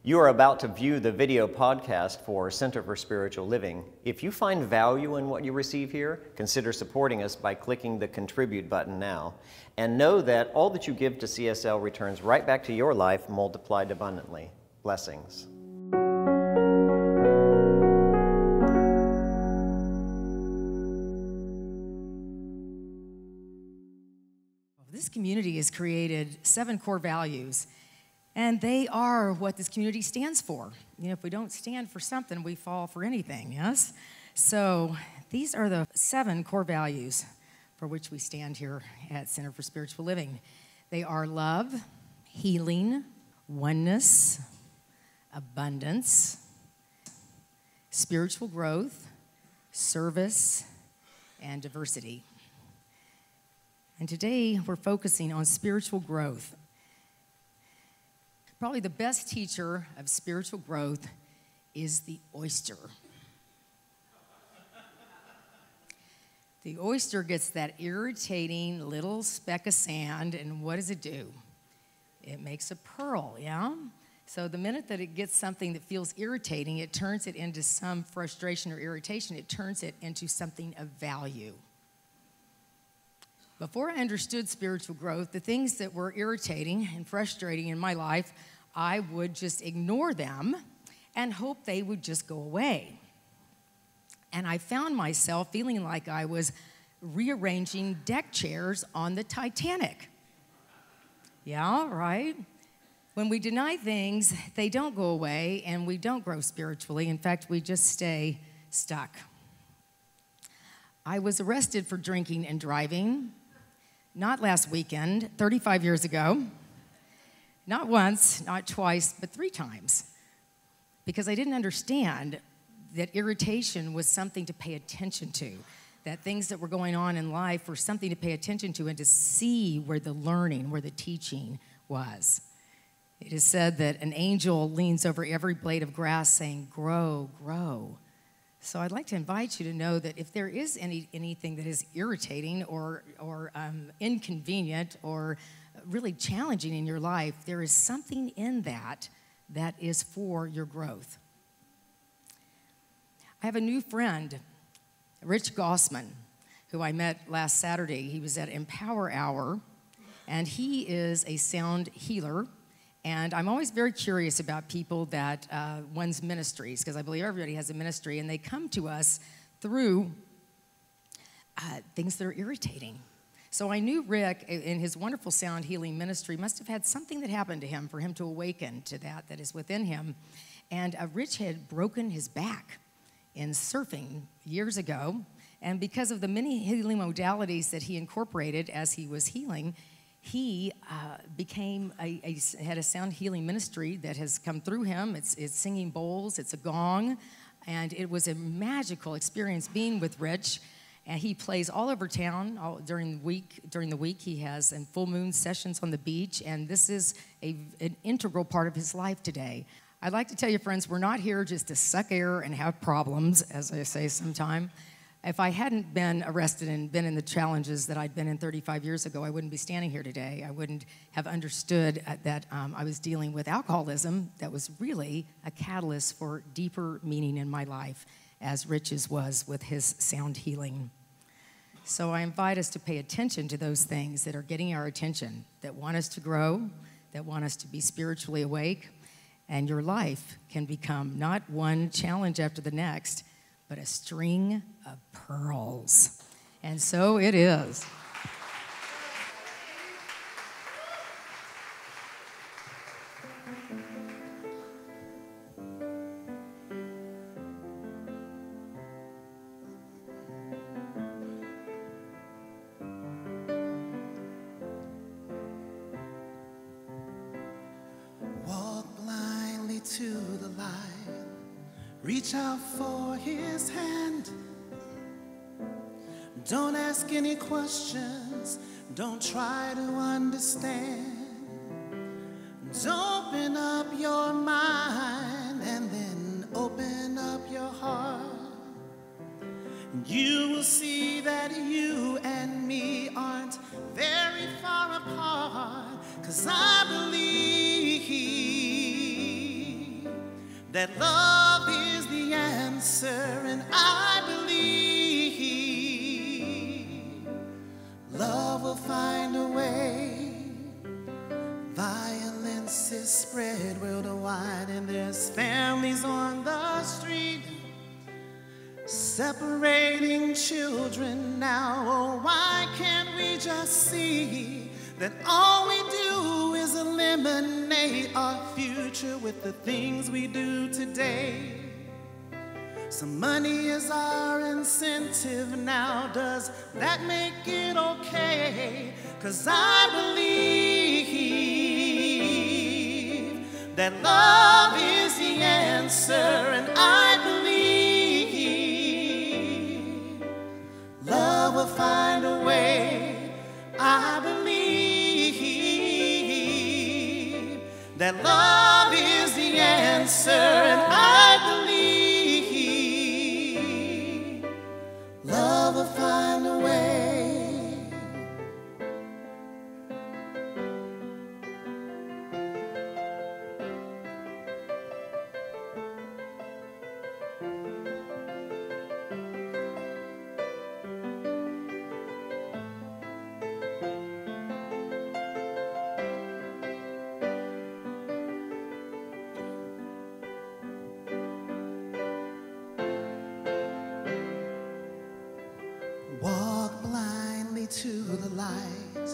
You are about to view the video podcast for Center for Spiritual Living. If you find value in what you receive here, consider supporting us by clicking the Contribute button now. And know that all that you give to CSL returns right back to your life, multiplied abundantly. Blessings. This community has created 7 core values, and they are what this community stands for. You know, if we don't stand for something, we fall for anything, yes? So these are the 7 core values for which we stand here at Center for Spiritual Living. They are love, healing, oneness, abundance, spiritual growth, service, and diversity. And today we're focusing on spiritual growth. Probably the best teacher of spiritual growth is the oyster. The oyster gets that irritating little speck of sand, and what does it do? It makes a pearl, yeah? So the minute that it gets something that feels irritating, it turns it into some frustration or irritation. It turns it into something of value. Before I understood spiritual growth, the things that were irritating and frustrating in my life, I would just ignore them and hope they would just go away. And I found myself feeling like I was rearranging deck chairs on the Titanic. Yeah, right? When we deny things, they don't go away and we don't grow spiritually. In fact, we just stay stuck. I was arrested for drinking and driving. Not last weekend, 35 years ago. Not once, not twice, but 3 times. Because I didn't understand that irritation was something to pay attention to. That things that were going on in life were something to pay attention to and to see where the learning, where the teaching was. It is said that an angel leans over every blade of grass saying, grow, grow. So I'd like to invite you to know that if there is anything that is irritating or inconvenient or really challenging in your life, there is something in that that is for your growth. I have a new friend, Rich Gossman, who I met last Saturday. He was at Empower Hour, and he is a sound healer. And I'm always very curious about people that one's ministries, because I believe everybody has a ministry, and they come to us through things that are irritating. So I knew Rick, in his wonderful sound healing ministry, must have had something that happened to him for him to awaken to that is within him. And Rich had broken his back in surfing years ago, and because of the many healing modalities that he incorporated as he was healing, he had a sound healing ministry that has come through him. It's singing bowls, it's a gong, and it was a magical experience being with Rich. And he plays all over town during the week. During the week, he has full moon sessions on the beach, and this is an integral part of his life today. I'd like to tell you, friends, we're not here just to suck air and have problems, as I say sometime. If I hadn't been arrested and been in the challenges that I'd been in 35 years ago, I wouldn't be standing here today. I wouldn't have understood that I was dealing with alcoholism that was really a catalyst for deeper meaning in my life, as Rich's was with his sound healing. So I invite us to pay attention to those things that are getting our attention, that want us to grow, that want us to be spiritually awake, and your life can become not one challenge after the next, but a string of pearls. And so it is. Walk blindly to the light. Reach out for his hand. Don't ask any questions. Don't try to understand. Open up your mind and then open up your heart. You will see that you and me aren't very far apart. 'Cause I believe that love is the answer, and I believe love will find a way. Violence is spread worldwide, and there's families on the street separating children now. Oh, why can't we just see that all we do is eliminate our future with the things we do today? Some money is our incentive now. Does that make it okay? 'Cause I believe that love is the answer, and I believe love will find a way. I believe that love is the answer, and I believe love will find a way. Walk blindly to the light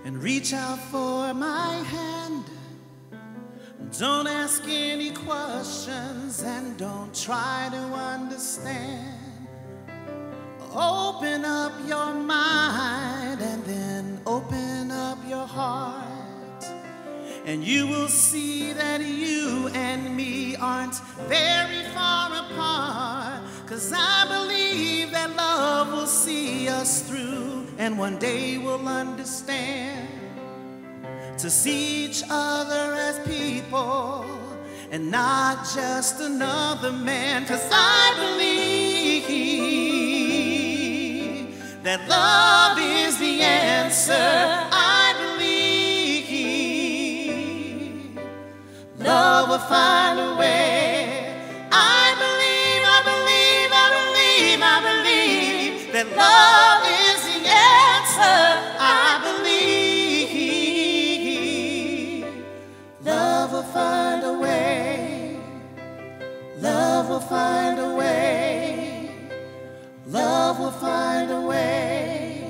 and reach out for my hand. Don't ask any questions and don't try to understand. Open up your mind and then open up your heart, and you will see that you and me aren't very far apart. 'Cause I believe that love will see us through, and one day we'll understand to see each other as people and not just another man. 'Cause I believe that love is the answer. I believe love will find a way. I believe that love is the answer. I believe love will find a way. Love will find a way. Love will find a way.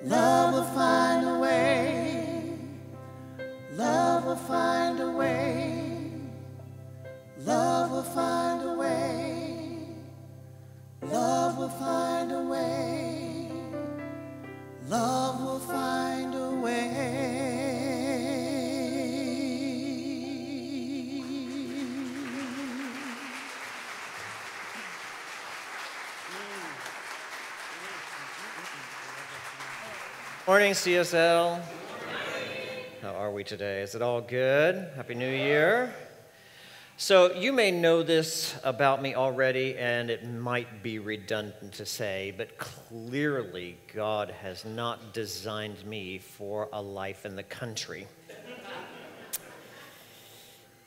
Love will find a way. Love will find a way. Love will find a way. Love will find a way. Love will find a way. Morning, CSL. How are we today? Is it all good? Happy New Year. So you may know this about me already, and it might be redundant to say, but clearly God has not designed me for a life in the country.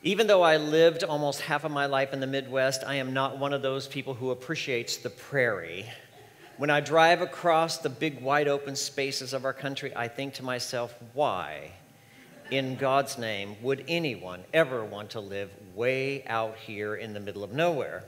Even though I lived almost half of my life in the Midwest, I am not one of those people who appreciates the prairie. When I drive across the big wide open spaces of our country, I think to myself, why, in God's name, would anyone ever want to live way out here in the middle of nowhere?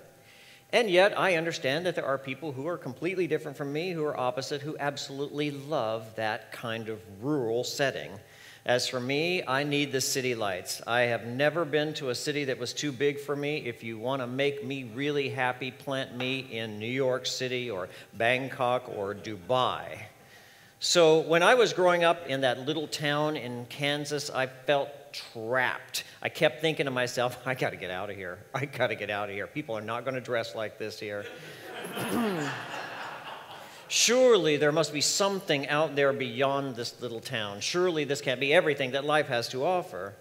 And yet, I understand that there are people who are completely different from me, who are opposite, who absolutely love that kind of rural setting. As for me, I need the city lights. I have never been to a city that was too big for me. If you want to make me really happy, plant me in New York City or Bangkok or Dubai. So when I was growing up in that little town in Kansas, I felt trapped. I kept thinking to myself, I got to get out of here. I got to get out of here. People are not going to dress like this here. Surely there must be something out there beyond this little town. Surely this can't be everything that life has to offer.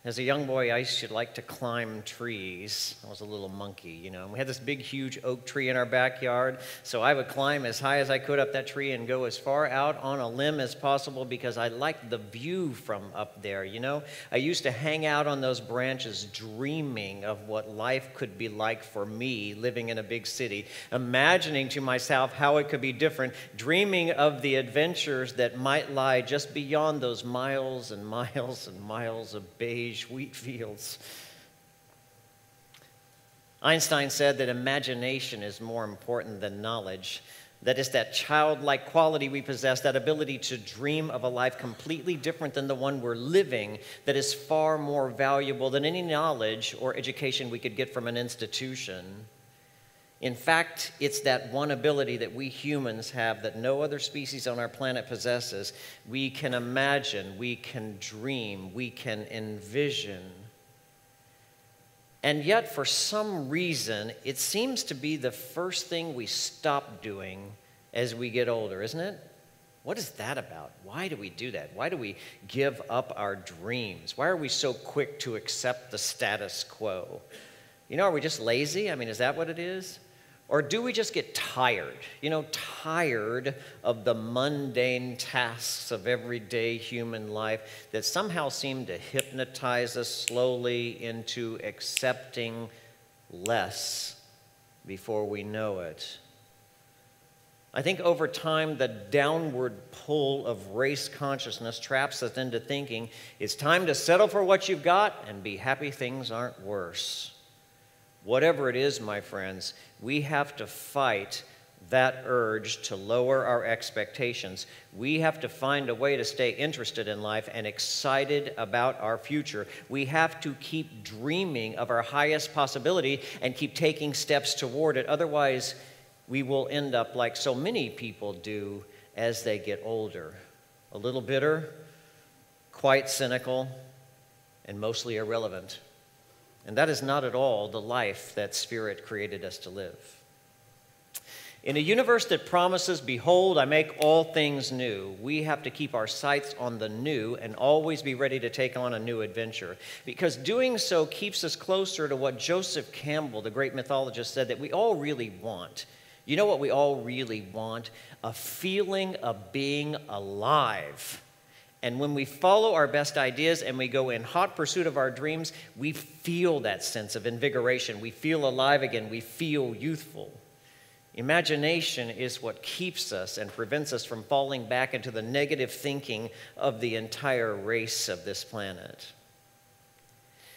As a young boy, I used to like to climb trees. I was a little monkey, you know. And we had this big, huge oak tree in our backyard, so I would climb as high as I could up that tree and go as far out on a limb as possible because I liked the view from up there, you know. I used to hang out on those branches dreaming of what life could be like for me living in a big city, imagining to myself how it could be different, dreaming of the adventures that might lie just beyond those miles and miles and miles of beige wheat fields. Einstein said that imagination is more important than knowledge. That is that childlike quality we possess, that ability to dream of a life completely different than the one we're living, that is far more valuable than any knowledge or education we could get from an institution. In fact, it's that one ability that we humans have that no other species on our planet possesses. We can imagine, we can dream, we can envision. And yet, for some reason, it seems to be the first thing we stop doing as we get older, isn't it? What is that about? Why do we do that? Why do we give up our dreams? Why are we so quick to accept the status quo? You know, are we just lazy? I mean, is that what it is? Or do we just get tired? You know, tired of the mundane tasks of everyday human life that somehow seem to hypnotize us slowly into accepting less before we know it. I think over time, the downward pull of race consciousness traps us into thinking it's time to settle for what you've got and be happy things aren't worse. Whatever it is, my friends, we have to fight that urge to lower our expectations. We have to find a way to stay interested in life and excited about our future. We have to keep dreaming of our highest possibility and keep taking steps toward it. Otherwise, we will end up like so many people do as they get older. A little bitter, quite cynical, and mostly irrelevant. And that is not at all the life that Spirit created us to live. In a universe that promises, behold, I make all things new, we have to keep our sights on the new and always be ready to take on a new adventure. Because doing so keeps us closer to what Joseph Campbell, the great mythologist, said that we all really want. You know what we all really want? A feeling of being alive. And when we follow our best ideas and we go in hot pursuit of our dreams, we feel that sense of invigoration. We feel alive again. We feel youthful. Imagination is what keeps us and prevents us from falling back into the negative thinking of the entire race of this planet.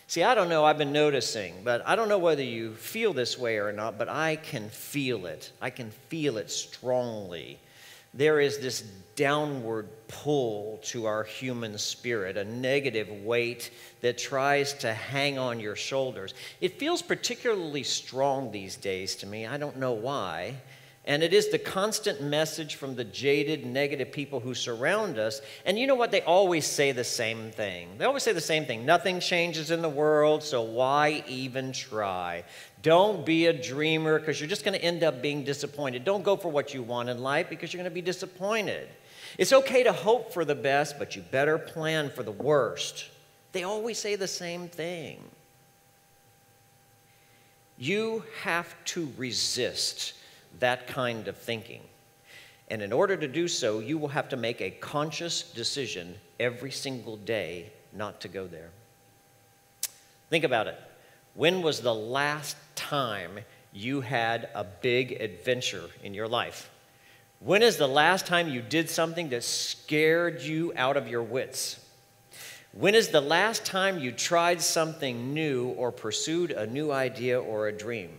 See, I don't know, I've been noticing, but I don't know whether you feel this way or not, but I can feel it. I can feel it strongly. There is this downward pull to our human spirit, a negative weight that tries to hang on your shoulders. It feels particularly strong these days to me. I don't know why. And it is the constant message from the jaded, negative people who surround us. And you know what? They always say the same thing. They always say the same thing. Nothing changes in the world, so why even try? Don't be a dreamer because you're just going to end up being disappointed. Don't go for what you want in life because you're going to be disappointed. It's okay to hope for the best, but you better plan for the worst. They always say the same thing. You have to resist that kind of thinking. And in order to do so, you will have to make a conscious decision every single day not to go there. Think about it. When was the last time you had a big adventure in your life? When is the last time you did something that scared you out of your wits? When is the last time you tried something new or pursued a new idea or a dream?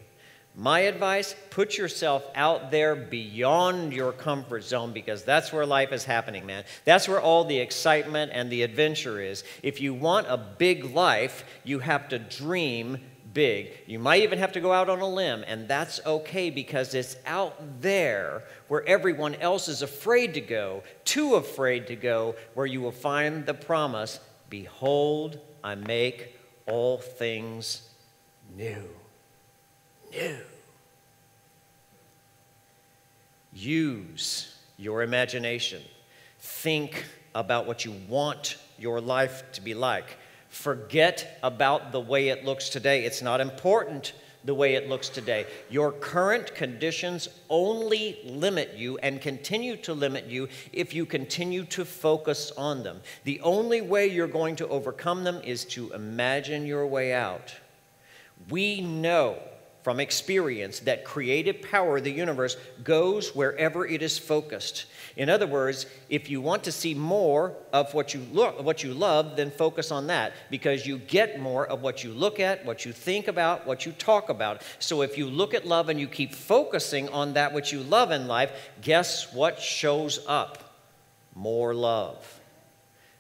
My advice, put yourself out there beyond your comfort zone because that's where life is happening, man. That's where all the excitement and the adventure is. If you want a big life, you have to dream big. You might even have to go out on a limb, and that's okay because it's out there where everyone else is afraid to go, too afraid to go, where you will find the promise, behold, I make all things new. New. Use your imagination. Think about what you want your life to be like. Forget about the way it looks today. It's not important the way it looks today. Your current conditions only limit you and continue to limit you if you continue to focus on them. The only way you're going to overcome them is to imagine your way out. We know from experience that creative power of the universe goes wherever it is focused. In other words, if you want to see more of what you love, then focus on that, because you get more of what you look at, what you think about, what you talk about. So if you look at love and you keep focusing on that which you love in life, guess what shows up? More love.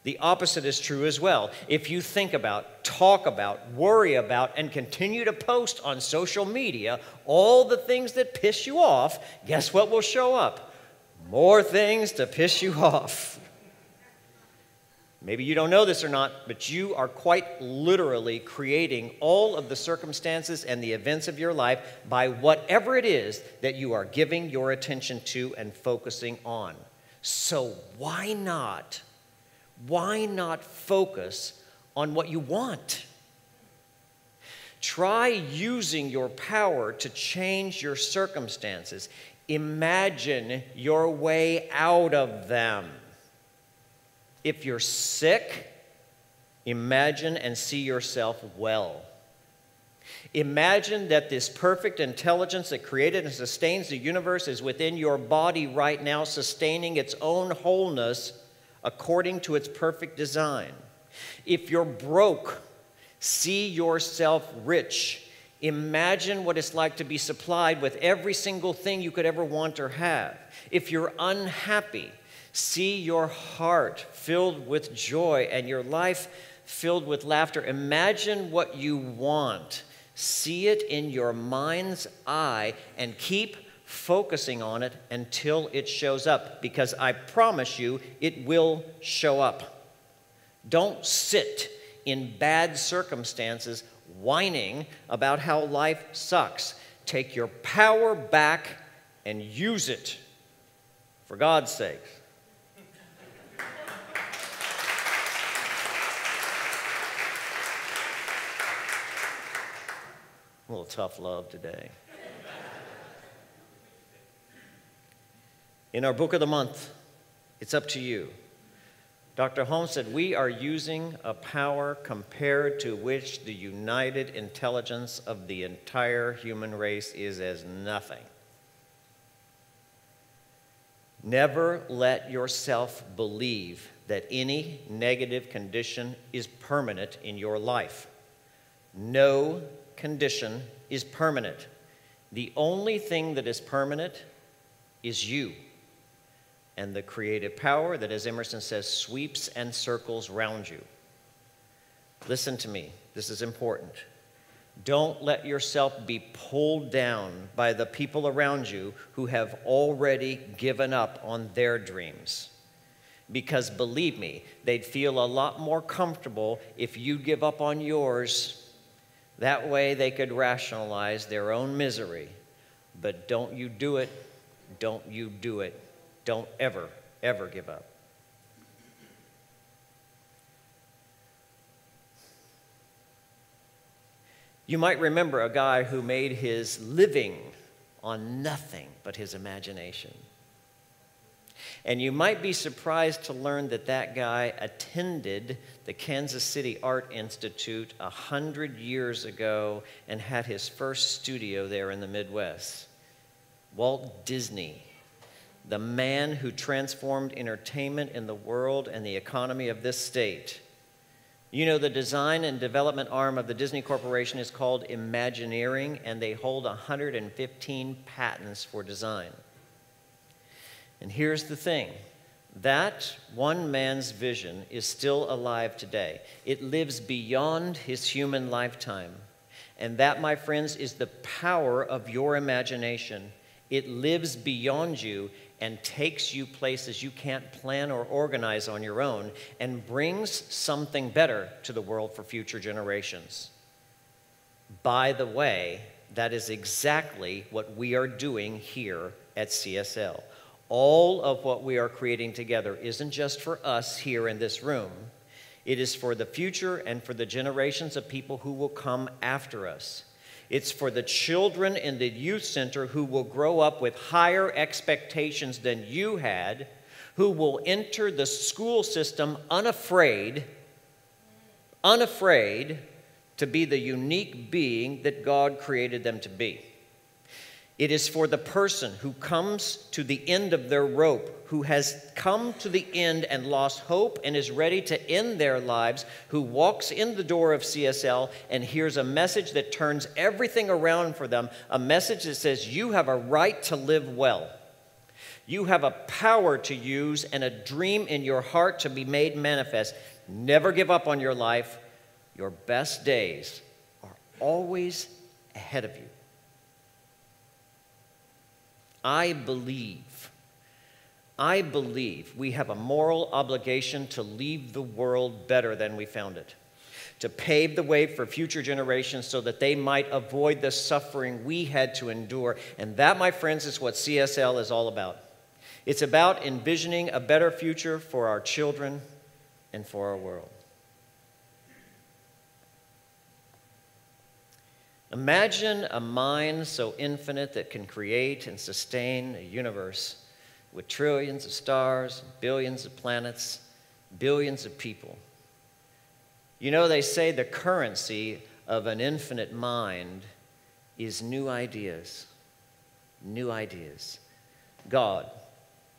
The opposite is true as well. If you think about, talk about, worry about, and continue to post on social media all the things that piss you off, guess what will show up? More things to piss you off. Maybe you don't know this or not, but you are quite literally creating all of the circumstances and the events of your life by whatever it is that you are giving your attention to and focusing on. So why not focus on what you want? Try using your power to change your circumstances. Imagine your way out of them. If you're sick, imagine and see yourself well. Imagine that this perfect intelligence that created and sustains the universe is within your body right now, sustaining its own wholeness according to its perfect design. If you're broke, see yourself rich. Imagine what it's like to be supplied with every single thing you could ever want or have. If you're unhappy, see your heart filled with joy and your life filled with laughter. Imagine what you want. See it in your mind's eye and keep focusing on it until it shows up, because I promise you it will show up. Don't sit in bad circumstances whining about how life sucks. Take your power back and use it, for God's sake. A little tough love today. In our book of the month, it's up to you. Dr. Holmes said, we are using a power compared to which the united intelligence of the entire human race is as nothing. Never let yourself believe that any negative condition is permanent in your life. No condition is permanent. The only thing that is permanent is you. And the creative power that, as Emerson says, sweeps and circles round you. Listen to me. This is important. Don't let yourself be pulled down by the people around you who have already given up on their dreams. Because believe me, they'd feel a lot more comfortable if you give up on yours. That way they could rationalize their own misery. But don't you do it. Don't you do it. Don't ever, ever give up. You might remember a guy who made his living on nothing but his imagination. And you might be surprised to learn that that guy attended the Kansas City Art Institute 100 years ago and had his first studio there in the Midwest. Walt Disney, the man who transformed entertainment in the world and the economy of this state. You know, the design and development arm of the Disney Corporation is called Imagineering, and they hold 115 patents for design. And here's the thing. That one man's vision is still alive today. It lives beyond his human lifetime. And that, my friends, is the power of your imagination. It lives beyond you and takes you places you can't plan or organize on your own, and brings something better to the world for future generations. By the way, that is exactly what we are doing here at CSL. All of what we are creating together isn't just for us here in this room. It is for the future and for the generations of people who will come after us. It's for the children in the youth center who will grow up with higher expectations than you had, who will enter the school system unafraid to be the unique being that God created them to be. It is for the person who comes to the end of their rope, who has come to the end and lost hope and is ready to end their lives, who walks in the door of CSL and hears a message that turns everything around for them, a message that says you have a right to live well. You have a power to use and a dream in your heart to be made manifest. Never give up on your life. Your best days are always ahead of you. I believe we have a moral obligation to leave the world better than we found it, to pave the way for future generations so that they might avoid the suffering we had to endure. And that, my friends, is what CSL is all about. It's about envisioning a better future for our children and for our world. Imagine a mind so infinite that can create and sustain a universe with trillions of stars, billions of planets, billions of people. You know, they say the currency of an infinite mind is new ideas. New ideas. God,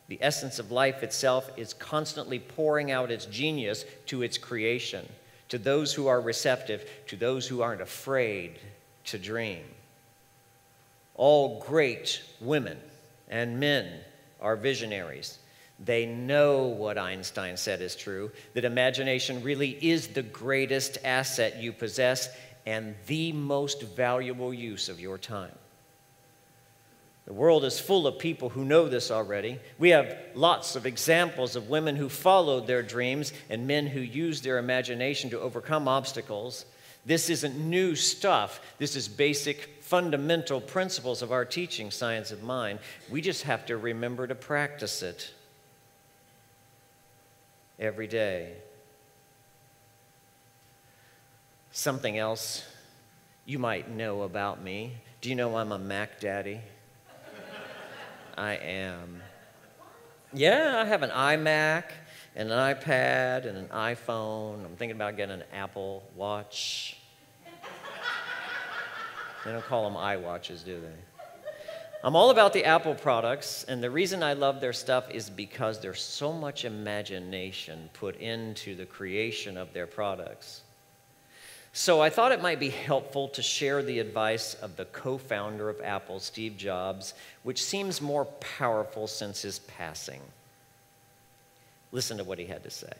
the essence of life itself, is constantly pouring out its genius to its creation, to those who are receptive, to those who aren't afraid to dream. All great women and men are visionaries. They know what Einstein said is true, that imagination really is the greatest asset you possess and the most valuable use of your time. The world is full of people who know this already. We have lots of examples of women who followed their dreams and men who used their imagination to overcome obstacles. This isn't new stuff. This is basic, fundamental principles of our teaching, Science of Mind. We just have to remember to practice it every day. Something else you might know about me. Do you know I'm a Mac daddy? I am. Yeah, I have an iMac and an iPad and an iPhone. I'm thinking about getting an Apple Watch. They don't call them iWatches, do they? I'm all about the Apple products, and the reason I love their stuff is because there's so much imagination put into the creation of their products. So I thought it might be helpful to share the advice of the co-founder of Apple, Steve Jobs, which seems more powerful since his passing. Listen to what he had to say.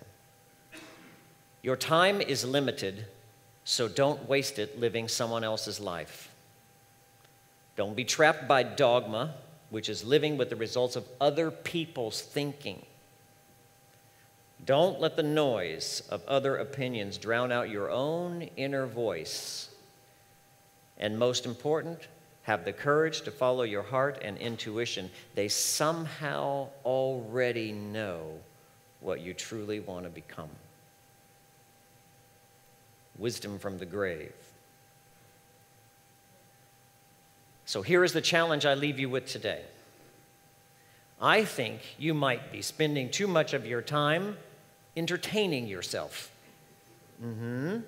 Your time is limited, so don't waste it living someone else's life. Don't be trapped by dogma, which is living with the results of other people's thinking. Don't let the noise of other opinions drown out your own inner voice. And most important, have the courage to follow your heart and intuition. They somehow already know what you truly want to become. Wisdom from the grave. So here is the challenge I leave you with today. I think you might be spending too much of your time entertaining yourself. In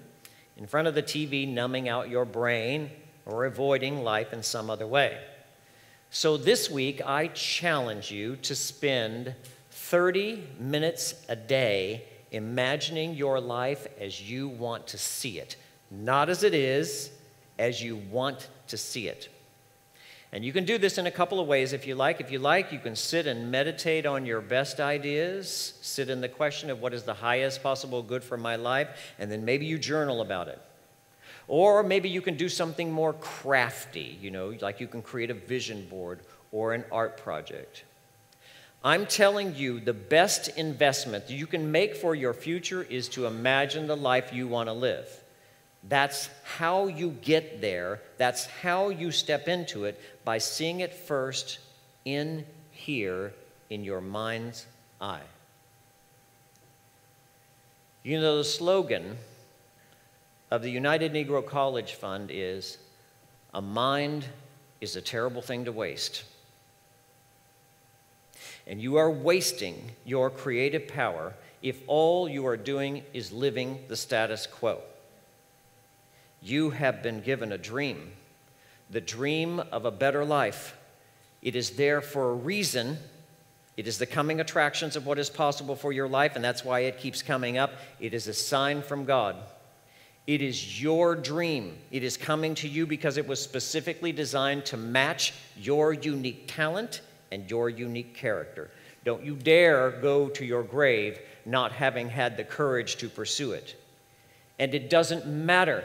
front of the TV, numbing out your brain or avoiding life in some other way. So this week, I challenge you to spend 30 minutes a day imagining your life as you want to see it. Not as it is, as you want to see it. And you can do this in a couple of ways if you like. If you like, you can sit and meditate on your best ideas, sit in the question of what is the highest possible good for my life, and then maybe you journal about it. Or maybe you can do something more crafty, like you can create a vision board or an art project. I'm telling you, the best investment that you can make for your future is to imagine the life you want to live. That's how you get there. That's how you step into it, by seeing it first in here in your mind's eye. You know, the slogan of the United Negro College Fund is, "A mind is a terrible thing to waste." And you are wasting your creative power if all you are doing is living the status quo. You have been given a dream, the dream of a better life. It is there for a reason. It is the coming attractions of what is possible for your life, and that's why it keeps coming up. It is a sign from God. It is your dream. It is coming to you because it was specifically designed to match your unique talent and your unique character. Don't you dare go to your grave not having had the courage to pursue it. And it doesn't matter.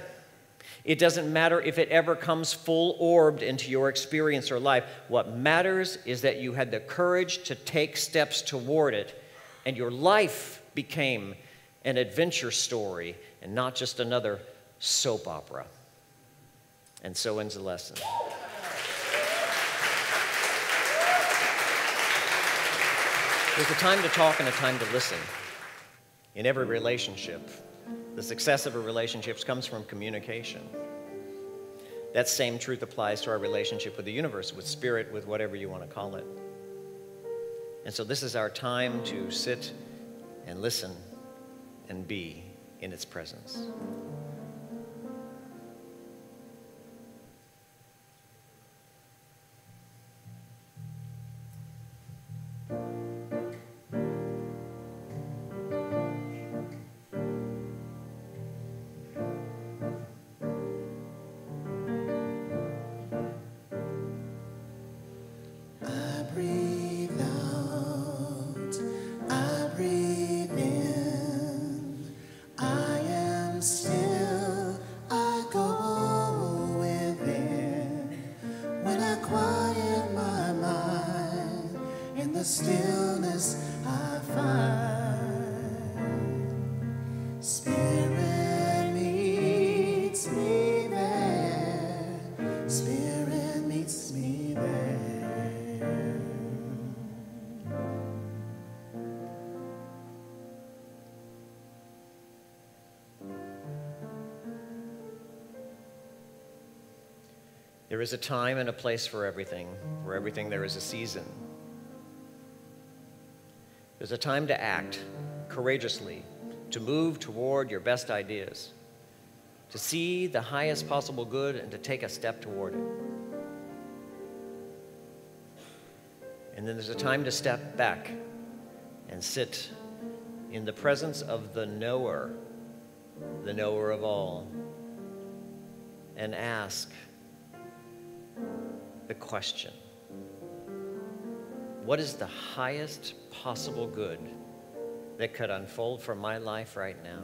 It doesn't matter if it ever comes full-orbed into your experience or life. What matters is that you had the courage to take steps toward it, and your life became an adventure story and not just another soap opera. And so ends the lesson. There's a time to talk and a time to listen. In every relationship, the success of a relationship comes from communication. That same truth applies to our relationship with the universe, with spirit, with whatever you want to call it. And so this is our time to sit and listen and be in its presence. The stillness I find, Spirit meets me there, Spirit meets me there. There is a time and a place for everything. For everything there is a season. There's a time to act courageously, to move toward your best ideas, to see the highest possible good and to take a step toward it. And then there's a time to step back and sit in the presence of the knower of all, and ask the question, what is the highest possible good that could unfold from my life right now?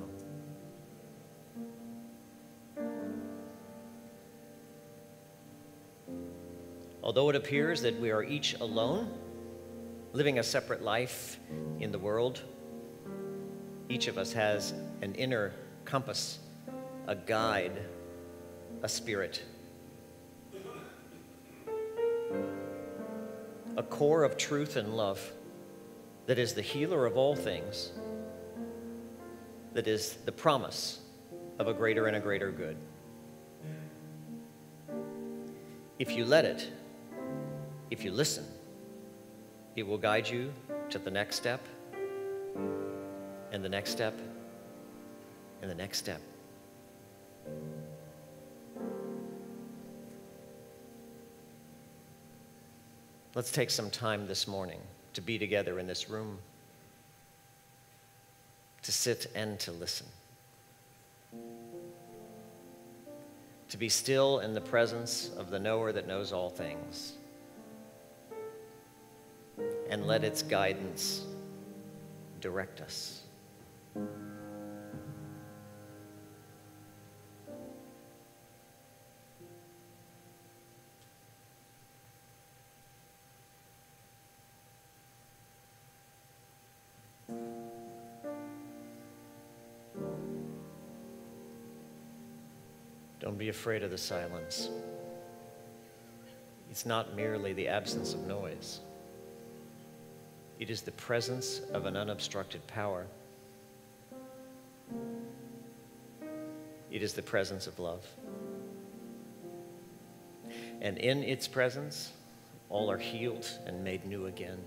Although it appears that we are each alone, living a separate life in the world, each of us has an inner compass, a guide, a spirit, a core of truth and love that is the healer of all things, that is the promise of a greater and a greater good. If you let it, if you listen, it will guide you to the next step, and the next step, and the next step. Let's take some time this morning to be together in this room, to sit and to listen, to be still in the presence of the knower that knows all things, and let its guidance direct us. Don't be afraid of the silence. It's not merely the absence of noise. It is the presence of an unobstructed power. It is the presence of love. And in its presence, all are healed and made new again.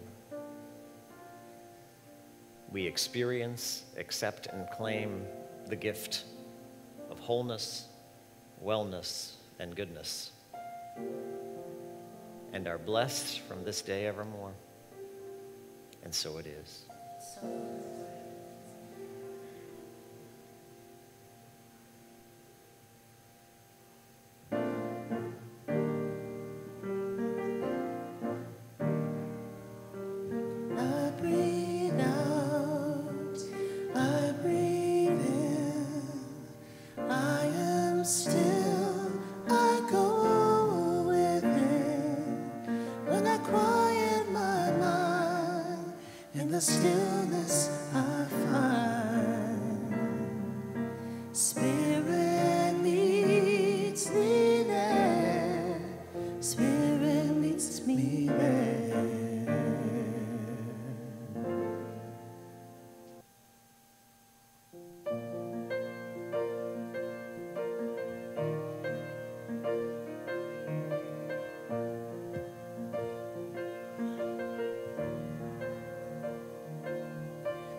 We experience, accept, and claim the gift of wholeness, wellness, and goodness, and are blessed from this day evermore. And so it is. I breathe out, I breathe in, I am still, I go within. When I quiet my mind, in the stillness I find. Spirit meets me there, Spirit meets me there.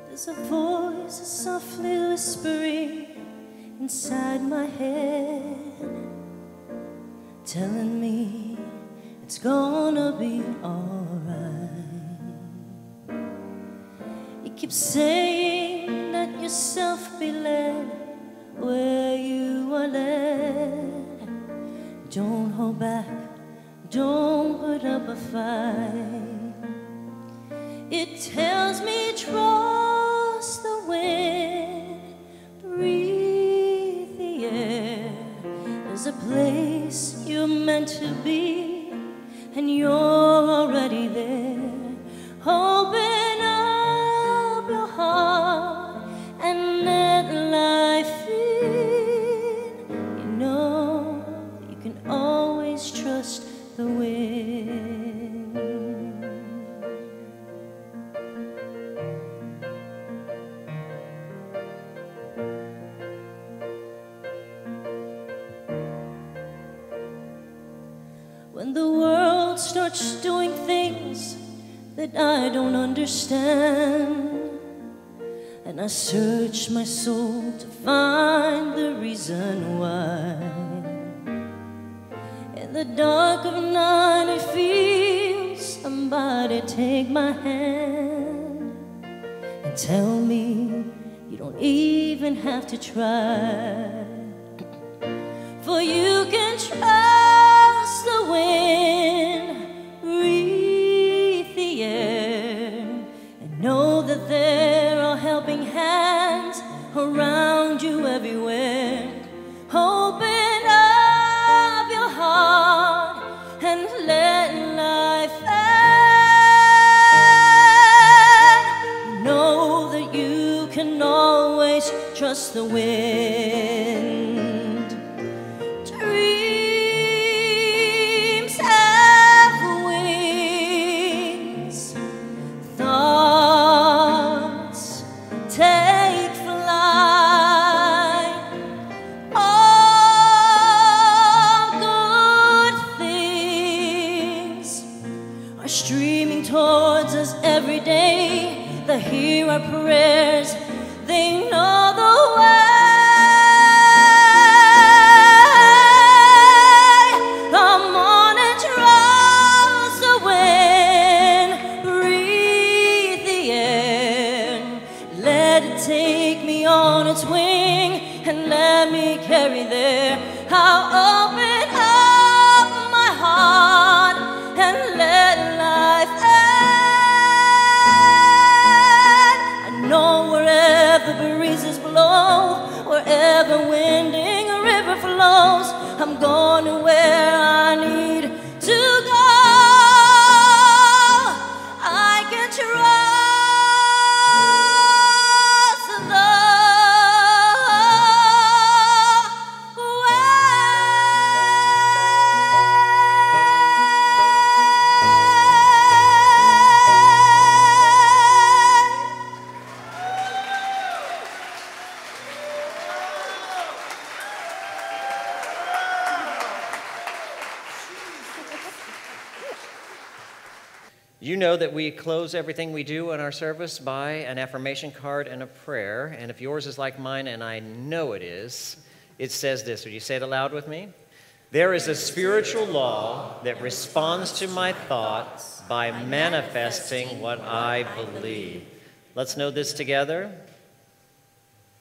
There's a voice softly whispering inside my head, telling me it's gonna be alright. It keeps saying that yourself be led where you are led. Don't hold back, don't put up a fight. It tells me trust the wind, breathe the air. There's a place you're meant to be, and you're already there. Open up your heart and let life in. You know you can always trust the wind. When the world starts doing things that I don't understand, and I search my soul to find the reason why. In the dark of night I feel somebody take my hand and tell me you don't even have to try, for you can trust the wind, breathe the air, and know that there are helping hands around you everywhere. Open up your heart and let life in. Know that you can always trust the wind. Dreams have wings, thoughts take flight. All good things are streaming towards us every day. They hear our prayers, they know the way. Come on and trust the wind, breathe the air. Let it take me on its wing and let me carry there. I'll open up my heart and let life in. I know wherever breezes blow, wherever winding river flows, I'm going to where I need to go. I can trust the wind. You know that we close everything we do in our service by an affirmation card and a prayer. And if yours is like mine, and I know it is, it says this. Would you say it aloud with me? There is a spiritual law that responds to my thoughts by manifesting what I believe. Let's know this together,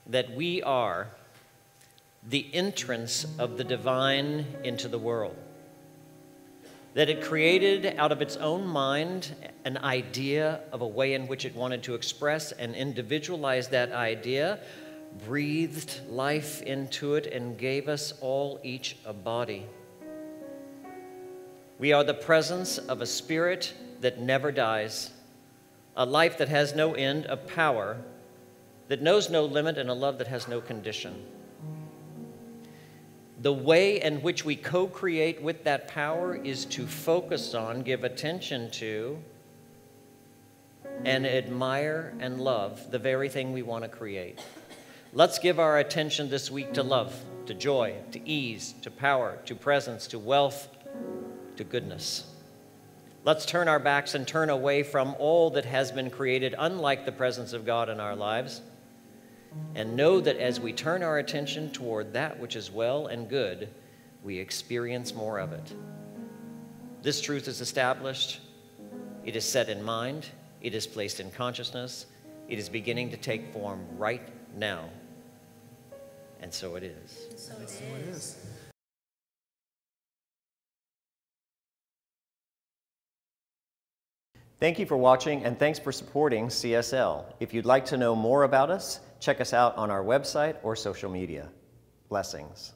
that we are the entrance of the divine into the world. That it created out of its own mind an idea of a way in which it wanted to express and individualize that idea, breathed life into it, and gave us all each a body. We are the presence of a spirit that never dies, a life that has no end, a power that knows no limit, and a love that has no condition. The way in which we co-create with that power is to focus on, give attention to, and admire and love the very thing we want to create. Let's give our attention this week to love, to joy, to ease, to power, to presence, to wealth, to goodness. Let's turn our backs and turn away from all that has been created unlike the presence of God in our lives, and know that as we turn our attention toward that which is well and good, we experience more of it. This truth is established, it is set in mind, it is placed in consciousness, it is beginning to take form right now. And so it is. So it is. Thank you for watching, and thanks for supporting CSL. If you'd like to know more about us, check us out on our website or social media. Blessings.